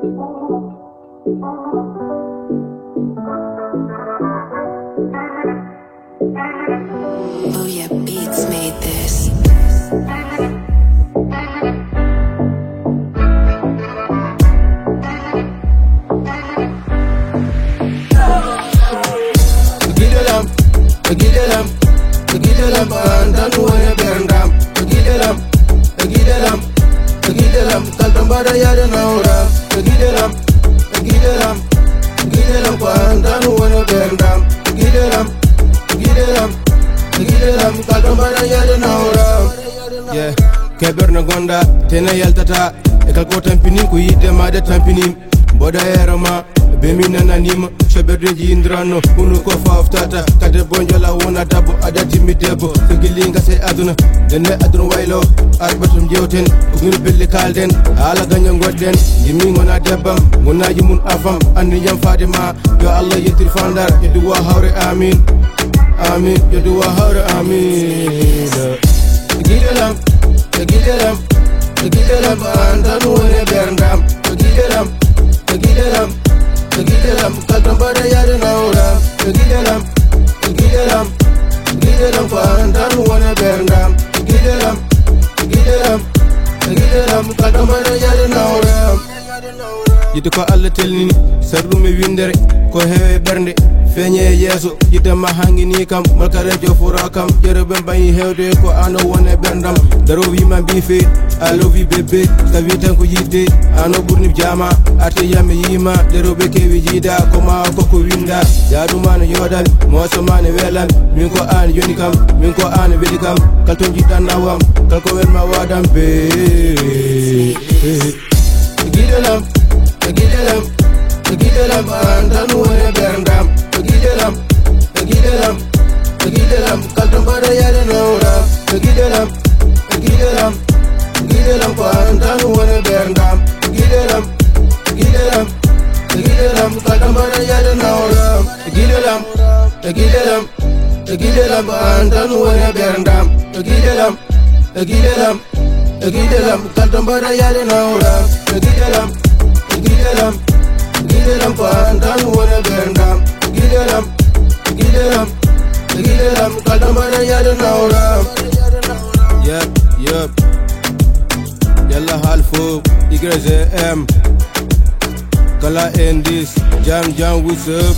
Oh yeah, Beats made this. Gidelam, andan wane berndam. Gidelam, kaltambada yada nauram. Gidelam, andan wane berndam. Gidelam, kaltambada yada nauram. Yeah, keberna gonda, tena yaltata. Ekal ko tampini ko yidde ma de tampini. Boda erama. Bemina nanima, shaberdeji indrano, unu ko faftata, kade bonjola wona dabo, adati mi debo, segilinga se aduna, denne aduna waylo, arbatum jewten, ugul belli kalden, ala ganya godden, yimi ngona debam, ngona yimun afam, anni yam fadima, yo Allah yetir fandar, yedu wa hawre amin, amin, yedu wa hawre amin. Gidelam, andan wone berndam, Gidelam, kaltambada yada nauram. Gidelam, andan wane berndam. Gidelam, kaltambada yada nauram. Yidde ko Allah telnini, sarrume windere, ko hewe bernde, feñe yeso, yidde ma hangini kam, malkarejo fura kam, jeroɓe bayi hewde ko ano wone berndam. Daro wima mbife, I love you bébé, sa vie tan ko yidde, ano ɓurni jama, arte yamme yima, deroɓe kewi jiida, koma koko winda, yaaduma no yodal, mosoma ne welan, min ko an yoni kam, min ko an weli kam, kalto jiɗɗan nawam, kalko welma wadam be. Gidelam, andan wane berndam. Gidelam, kaltambada yada nauram. Gidelam, ko andan wane berndam. Gidelam, kaltambada yada nauram. Gidelam, andan wane berndam. Gidelam, kaltambada yada nauram. Gidelam, ko andan wane berndam. Gidelam, kaltambada yada nauram. Yup. Yalla halfo, YM. Kala endis, jam, what's up?